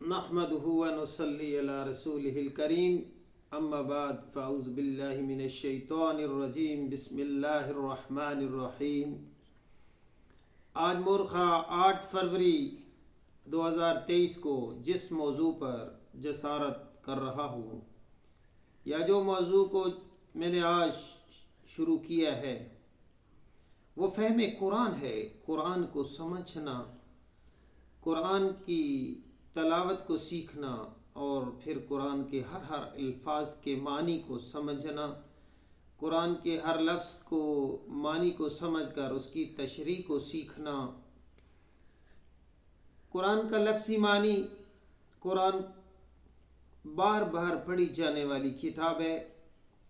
نحمده ونصلي على رسوله الكريم اما بعد فاعوذ باللہ من الشیطان الرجیم بسم اللہ الرحمن الرحیم۔ آج مورخہ 8 فروری 2023 کو جس موضوع پر جسارت کر رہا ہوں یا جو موضوع کو میں نے آج شروع کیا ہے وہ فہم قرآن ہے۔ قرآن کو سمجھنا، قرآن کی تلاوت کو سیکھنا اور پھر قرآن کے ہر الفاظ کے معنی کو سمجھنا، قرآن کے ہر لفظ کو معنی کو سمجھ کر اس کی تشریح کو سیکھنا۔ قرآن کا لفظی معنی، قرآن بار بار پڑھی جانے والی کتاب ہے۔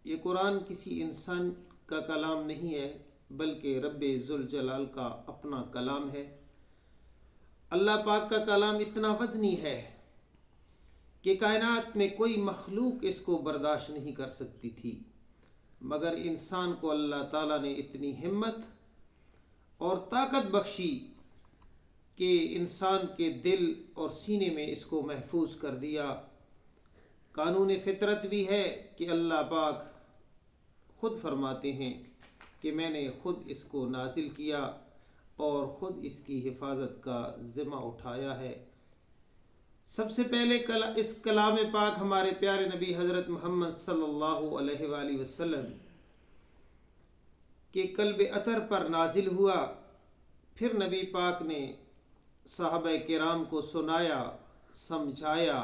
یہ قرآن کسی انسان کا کلام نہیں ہے بلکہ رب ذوالجلال کا اپنا کلام ہے۔ اللہ پاک کا کلام اتنا وزنی ہے کہ کائنات میں کوئی مخلوق اس کو برداشت نہیں کر سکتی تھی، مگر انسان کو اللہ تعالیٰ نے اتنی ہمت اور طاقت بخشی کہ انسان کے دل اور سینے میں اس کو محفوظ کر دیا۔ قانون فطرت بھی ہے کہ اللہ پاک خود فرماتے ہیں کہ میں نے خود اس کو نازل کیا اور خود اس کی حفاظت کا ذمہ اٹھایا ہے۔ سب سے پہلے اس کلام پاک ہمارے پیارے نبی حضرت محمد صلی اللہ علیہ وآلہ وسلم کے قلب اطہر پر نازل ہوا، پھر نبی پاک نے صحابہ کرام کو سنایا، سمجھایا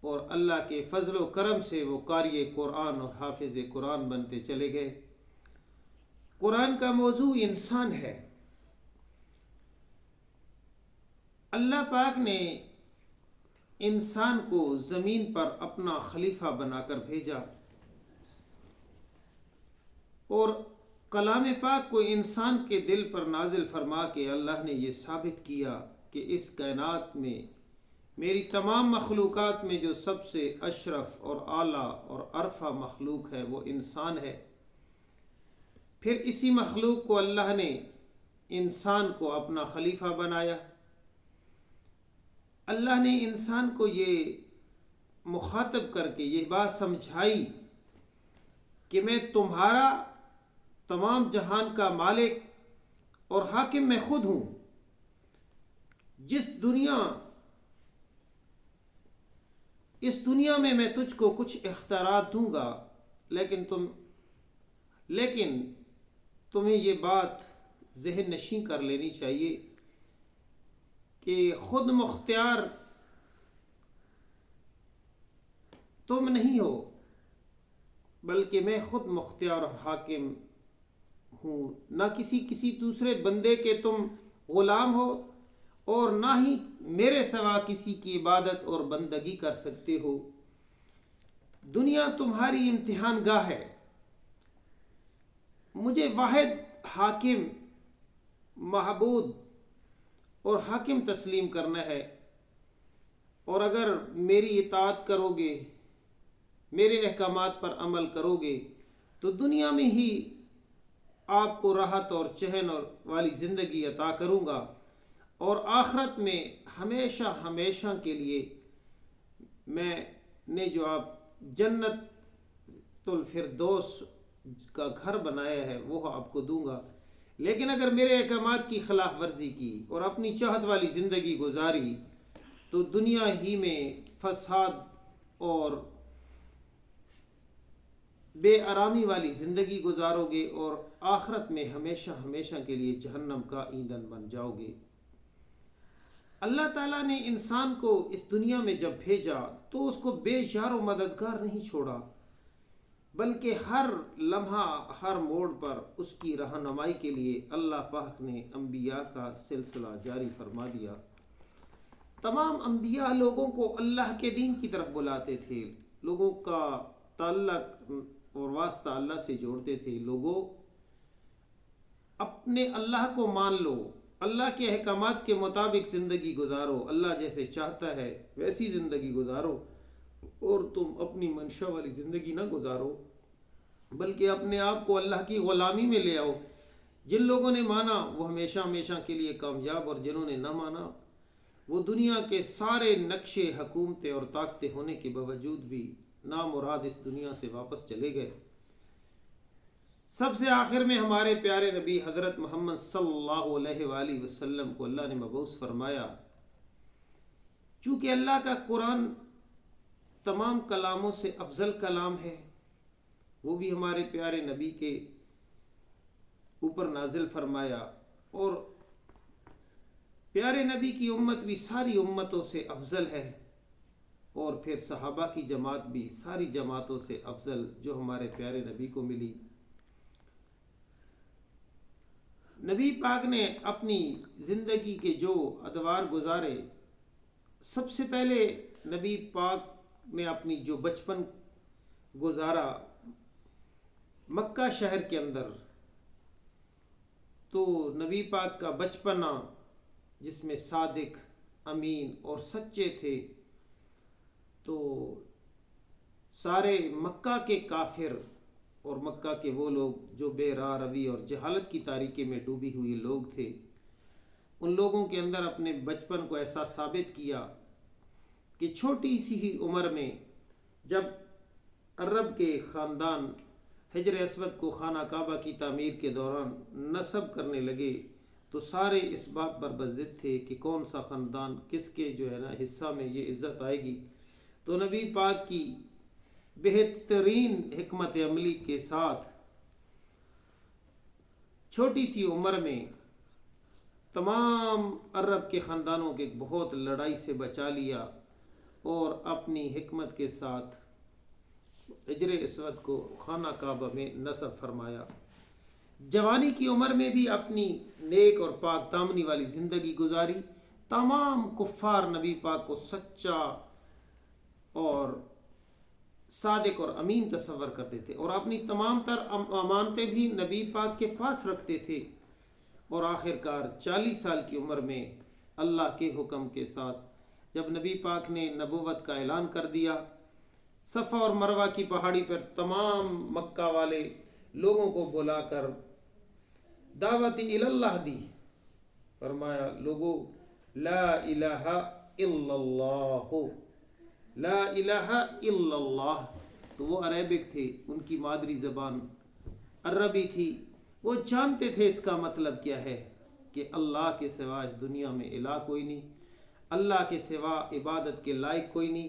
اور اللہ کے فضل و کرم سے وہ قاری قرآن اور حافظ قرآن بنتے چلے گئے۔ قرآن کا موضوع انسان ہے۔ اللہ پاک نے انسان کو زمین پر اپنا خلیفہ بنا کر بھیجا اور کلام پاک کو انسان کے دل پر نازل فرما کے اللہ نے یہ ثابت کیا کہ اس کائنات میں میری تمام مخلوقات میں جو سب سے اشرف اور اعلیٰ اور عرفہ مخلوق ہے وہ انسان ہے۔ پھر اسی مخلوق کو اللہ نے انسان کو اپنا خلیفہ بنایا۔ اللہ نے انسان کو یہ مخاطب کر کے یہ بات سمجھائی کہ میں تمہارا تمام جہان کا مالک اور حاکم میں خود ہوں۔ اس دنیا میں تجھ کو کچھ اختیارات دوں گا، لیکن تمہیں یہ بات ذہن نشین کر لینی چاہیے کہ خود مختار تم نہیں ہو بلکہ میں خود مختار اور حاکم ہوں۔ نہ کسی دوسرے بندے کے تم غلام ہو اور نہ ہی میرے سوا کسی کی عبادت اور بندگی کر سکتے ہو۔ دنیا تمہاری امتحان گاہ ہے۔ مجھے واحد حاکم، معبود اور حاکم تسلیم کرنا ہے، اور اگر میری اطاعت کرو گے، میرے احکامات پر عمل کرو گے تو دنیا میں ہی آپ کو راحت اور چین والی زندگی عطا کروں گا، اور آخرت میں ہمیشہ کے لیے میں نے جو آپ جنت الفردوس کا گھر بنایا ہے وہ آپ کو دوں گا۔ لیکن اگر میرے احکامات کی خلاف ورزی کی اور اپنی چاہت والی زندگی گزاری تو دنیا ہی میں فساد اور بے آرامی والی زندگی گزارو گے اور آخرت میں ہمیشہ کے لیے جہنم کا ایندھن بن جاؤ گے۔ اللہ تعالیٰ نے انسان کو اس دنیا میں جب بھیجا تو اس کو بے یار و مددگار نہیں چھوڑا، بلکہ ہر لمحہ ہر موڑ پر اس کی رہنمائی کے لیے اللہ پاک نے انبیاء کا سلسلہ جاری فرما دیا۔ تمام انبیاء لوگوں کو اللہ کے دین کی طرف بلاتے تھے، لوگوں کا تعلق اور واسطہ اللہ سے جوڑتے تھے۔ لوگوں اپنے اللہ کو مان لو، اللہ کے احکامات کے مطابق زندگی گزارو، اللہ جیسے چاہتا ہے ویسی زندگی گزارو، اور تم اپنی منشا والی زندگی نہ گزارو بلکہ اپنے آپ کو اللہ کی غلامی میں لے آؤ۔ جن لوگوں نے مانا وہ ہمیشہ کے لیے کامیاب، اور جنہوں نے نہ مانا وہ دنیا کے سارے نقشے، حکومتیں اور طاقتیں ہونے کے باوجود بھی نامراد اس دنیا سے واپس چلے گئے۔ سب سے آخر میں ہمارے پیارے نبی حضرت محمد صلی اللہ علیہ وآلہ وسلم کو اللہ نے مبعوث فرمایا۔ چونکہ اللہ کا قرآن تمام کلاموں سے افضل کلام ہے، وہ بھی ہمارے پیارے نبی کے اوپر نازل فرمایا، اور پیارے نبی کی امت بھی ساری امتوں سے افضل ہے، اور پھر صحابہ کی جماعت بھی ساری جماعتوں سے افضل جو ہمارے پیارے نبی کو ملی۔ نبی پاک نے اپنی زندگی کے جو ادوار گزارے، سب سے پہلے نبی پاک نے اپنی جو بچپن گزارا مکہ شہر کے اندر، تو نبی پاک کا بچپنا جس میں صادق، امین اور سچے تھے، تو سارے مکہ کے کافر اور مکہ کے وہ لوگ جو بے راہ روی اور جہالت کی تاریکی میں ڈوبی ہوئی لوگ تھے، ان لوگوں کے اندر اپنے بچپن کو ایسا ثابت کیا کہ چھوٹی سی ہی عمر میں جب عرب کے خاندان حجر اسود کو خانہ کعبہ کی تعمیر کے دوران نصب کرنے لگے، تو سارے اس بات پر بضد تھے کہ کون سا خاندان کس کے جو ہے نا حصہ میں یہ عزت آئے گی۔ تو نبی پاک کی بہترین حکمت عملی کے ساتھ چھوٹی سی عمر میں تمام عرب کے خاندانوں کے بہت لڑائی سے بچا لیا، اور اپنی حکمت کے ساتھ حجر اسود کو خانہ کعبہ میں نصب فرمایا۔ جوانی کی عمر میں بھی اپنی نیک اور پاک دامنی والی زندگی گزاری۔ تمام کفار نبی پاک کو سچا اور صادق اور امین تصور کرتے تھے، اور اپنی تمام تر امانتیں بھی نبی پاک کے پاس رکھتے تھے، اور آخر کار 40 سال کی عمر میں اللہ کے حکم کے ساتھ جب نبی پاک نے نبوت کا اعلان کر دیا، صفا اور مروہ کی پہاڑی پر تمام مکہ والے لوگوں کو بلا کر دعوت اللہ دی، فرمایا لوگو لا الہ الا اللہ، لا الہ الا اللہ۔ تو وہ عربک تھے، ان کی مادری زبان عربی تھی، وہ جانتے تھے اس کا مطلب کیا ہے، کہ اللہ کے سوا اس دنیا میں الہ کوئی نہیں، اللہ کے سوا عبادت کے لائق کوئی نہیں،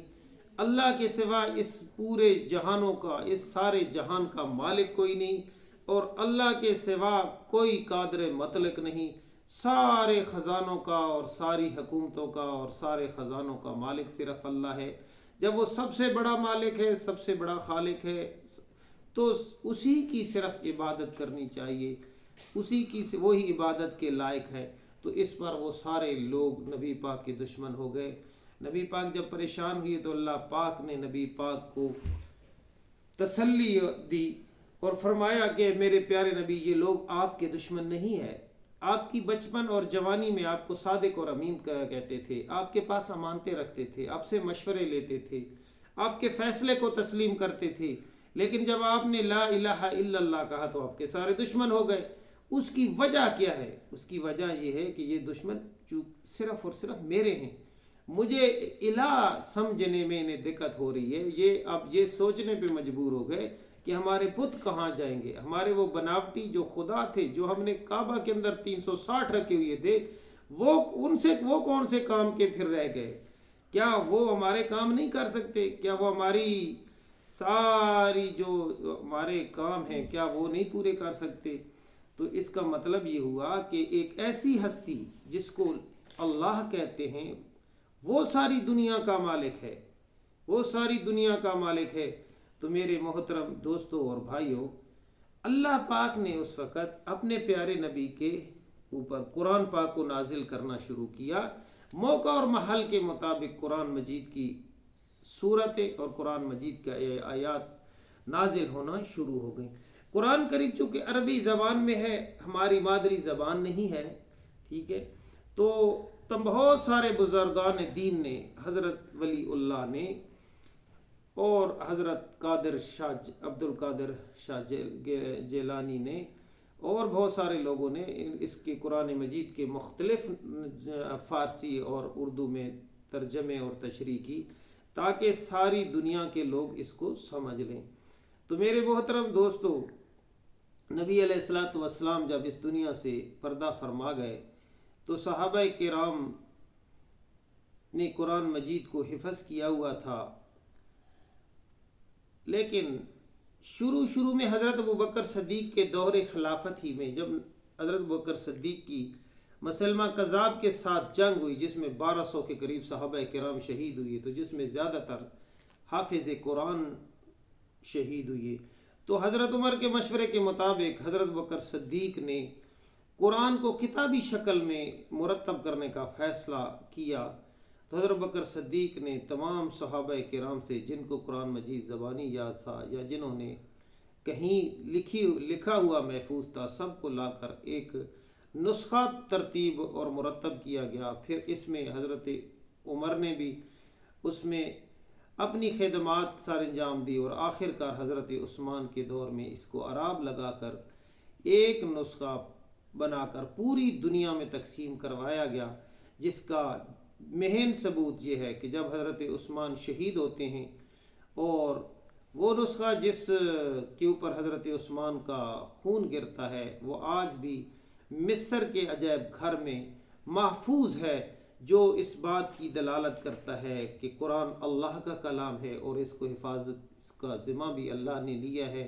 اللہ کے سوا اس پورے جہانوں کا، اس سارے جہان کا مالک کوئی نہیں، اور اللہ کے سوا کوئی قادر مطلق نہیں، سارے خزانوں کا اور ساری حکومتوں کا اور سارے خزانوں کا مالک صرف اللہ ہے۔ جب وہ سب سے بڑا مالک ہے، سب سے بڑا خالق ہے، تو اسی کی صرف عبادت کرنی چاہیے، اسی کی وہی عبادت کے لائق ہے۔ تو اس پر وہ سارے لوگ نبی پاک کے دشمن ہو گئے۔ نبی پاک جب پریشان ہوئے تو اللہ پاک نے نبی پاک کو تسلی دی اور فرمایا کہ میرے پیارے نبی، یہ لوگ آپ کے دشمن نہیں ہیں، آپ کی بچپن اور جوانی میں آپ کو صادق اور امین کہتے تھے، آپ کے پاس امانتیں رکھتے تھے، آپ سے مشورے لیتے تھے، آپ کے فیصلے کو تسلیم کرتے تھے، لیکن جب آپ نے لا الہ الا اللہ کہا تو آپ کے سارے دشمن ہو گئے۔ اس کی وجہ کیا ہے؟ اس کی وجہ یہ ہے کہ یہ دشمن صرف اور صرف میرے ہیں، مجھے الہ سمجھنے میں انہیں دقت ہو رہی ہے، یہ اب یہ سوچنے پہ مجبور ہو گئے کہ ہمارے بت کہاں جائیں گے، ہمارے وہ بناوٹی جو خدا تھے جو ہم نے کعبہ کے اندر 360 رکھے ہوئے تھے، وہ کون سے کام کے پھر رہ گئے؟ کیا وہ ہمارے کام نہیں کر سکتے؟ کیا وہ ہماری ساری جو ہمارے کام ہیں کیا وہ نہیں پورے کر سکتے؟ تو اس کا مطلب یہ ہوا کہ ایک ایسی ہستی جس کو اللہ کہتے ہیں وہ ساری دنیا کا مالک ہے، وہ ساری دنیا کا مالک ہے۔ تو میرے محترم دوستوں اور بھائیوں، اللہ پاک نے اس وقت اپنے پیارے نبی کے اوپر قرآن پاک کو نازل کرنا شروع کیا، موقع اور محل کے مطابق قرآن مجید کی صورتیں اور قرآن مجید کا آیات نازل ہونا شروع ہو گئیں۔ قرآن کریم چونکہ عربی زبان میں ہے، ہماری مادری زبان نہیں ہے، ٹھیک ہے، تو بہت سارے بزرگان دین نے، حضرت ولی اللہ نے اور حضرت عبد القادر شاہ جیلانی نے اور بہت سارے لوگوں نے اس کے قرآن مجید کے مختلف فارسی اور اردو میں ترجمے اور تشریح کی تاکہ ساری دنیا کے لوگ اس کو سمجھ لیں۔ تو میرے محترم دوستو، نبی علیہ الصلوۃ والسلام جب اس دنیا سے پردہ فرما گئے تو صحابہ کرام نے قرآن مجید کو حفظ کیا ہوا تھا، لیکن شروع میں حضرت ابوبکر صدیق کے دور خلافت ہی میں جب حضرت ابوبکر صدیق کی مسلمہ کذاب کے ساتھ جنگ ہوئی جس میں 1200 کے قریب صحابہ کرام شہید ہوئے، تو جس میں زیادہ تر حافظ قرآن شہید ہوئے، تو حضرت عمر کے مشورے کے مطابق حضرت ابوبکر صدیق نے قرآن کو کتابی شکل میں مرتب کرنے کا فیصلہ کیا۔ تو حضرت ابوبکر صدیق نے تمام صحابہ کرام سے جن کو قرآن مجید زبانی یاد تھا یا جنہوں نے کہیں لکھا ہوا محفوظ تھا، سب کو لا کر ایک نسخہ ترتیب اور مرتب کیا گیا۔ پھر اس میں حضرت عمر نے بھی اس میں اپنی خدمات سر انجام دی اور آخر کار حضرت عثمان کے دور میں اس کو عراب لگا کر ایک نسخہ بنا کر پوری دنیا میں تقسیم کروایا گیا، جس کا مہین ثبوت یہ ہے کہ جب حضرت عثمان شہید ہوتے ہیں اور وہ نسخہ جس کے اوپر حضرت عثمان کا خون گرتا ہے وہ آج بھی مصر کے عجائب گھر میں محفوظ ہے، جو اس بات کی دلالت کرتا ہے کہ قرآن اللہ کا کلام ہے اور اس کو حفاظت کا ذمہ بھی اللہ نے لیا ہے۔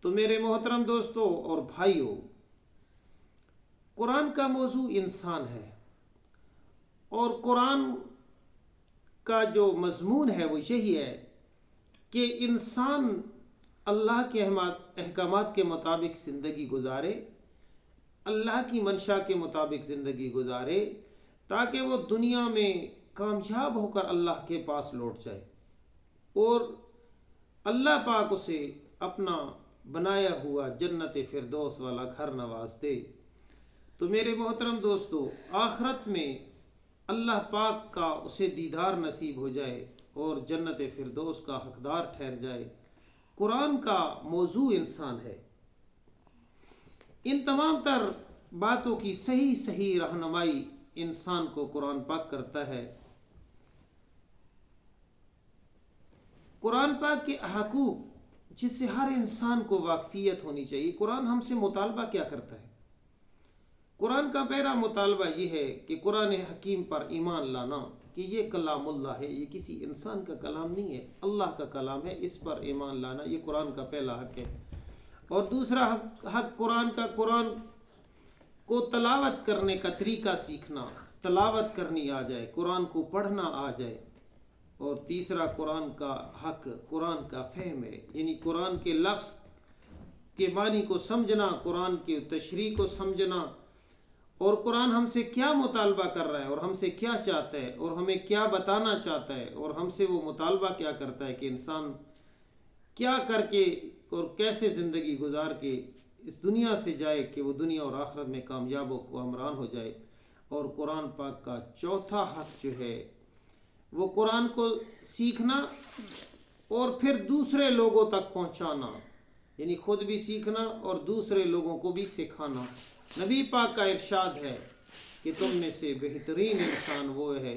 تو میرے محترم دوستو اور بھائیو، قرآن کا موضوع انسان ہے اور قرآن کا جو مضمون ہے وہ یہی ہے کہ انسان اللہ کے احکامات کے مطابق زندگی گزارے، اللہ کی منشا کے مطابق زندگی گزارے، تاکہ وہ دنیا میں کامیاب ہو کر اللہ کے پاس لوٹ جائے اور اللہ پاک اسے اپنا بنایا ہوا جنت فردوس والا گھر نواز دے۔ تو میرے محترم دوستو، آخرت میں اللہ پاک کا اسے دیدار نصیب ہو جائے اور جنت فردوس کا حقدار ٹھہر جائے۔ قرآن کا موضوع انسان ہے۔ ان تمام تر باتوں کی صحیح رہنمائی انسان کو قرآن پاک کرتا ہے۔ قرآن پاک کے حقوق جس سے ہر انسان کو واقفیت ہونی چاہیے۔ قرآن ہم سے مطالبہ کیا کرتا ہے؟ قرآن کا پہلا مطالبہ یہ ہے کہ قرآن حکیم پر ایمان لانا کہ یہ کلام اللہ ہے، یہ کسی انسان کا کلام نہیں ہے، اللہ کا کلام ہے، اس پر ایمان لانا یہ قرآن کا پہلا حق ہے۔ اور دوسرا حق قرآن کو تلاوت کرنے کا طریقہ سیکھنا، تلاوت کرنی آ جائے، قرآن کو پڑھنا آ جائے۔ اور تیسرا قرآن کا حق قرآن کا فہم ہے، یعنی قرآن کے لفظ کے معنی کو سمجھنا، قرآن کی تشریح کو سمجھنا، اور قرآن ہم سے کیا مطالبہ کر رہا ہے اور ہم سے کیا چاہتا ہے اور ہمیں کیا بتانا چاہتا ہے اور ہم سے وہ مطالبہ کیا کرتا ہے کہ انسان کیا کر کے اور کیسے زندگی گزار کے اس دنیا سے جائے کہ وہ دنیا اور آخرت میں کامیاب و کامران ہو جائے۔ اور قرآن پاک کا چوتھا حق جو ہے وہ قرآن کو سیکھنا اور پھر دوسرے لوگوں تک پہنچانا، یعنی خود بھی سیکھنا اور دوسرے لوگوں کو بھی سکھانا۔ نبی پاک کا ارشاد ہے کہ تم میں سے بہترین انسان وہ ہے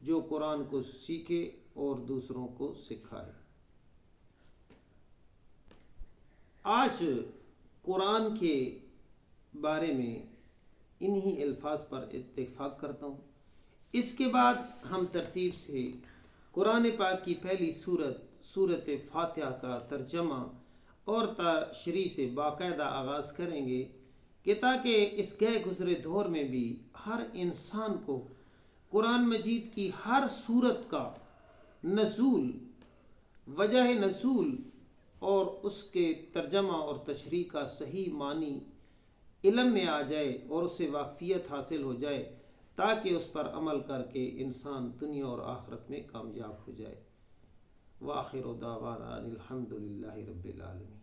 جو قرآن کو سیکھے اور دوسروں کو سکھائے۔ آج قرآن کے بارے میں انہی الفاظ پر اتفاق کرتا ہوں۔ اس کے بعد ہم ترتیب سے قرآن پاک کی پہلی سورت فاتحہ کا ترجمہ اور تشریح سے باقاعدہ آغاز کریں گے کہ تاکہ اس گئے گزرے دور میں بھی ہر انسان کو قرآن مجید کی ہر سورت کا نزول، وجہ نزول اور اس کے ترجمہ اور تشریح کا صحیح معنی علم میں آ جائے اور اسے واقفیت حاصل ہو جائے، تاکہ اس پر عمل کر کے انسان دنیا اور آخرت میں کامیاب ہو جائے۔ وآخر دعوانا الحمد للہ رب العالمین۔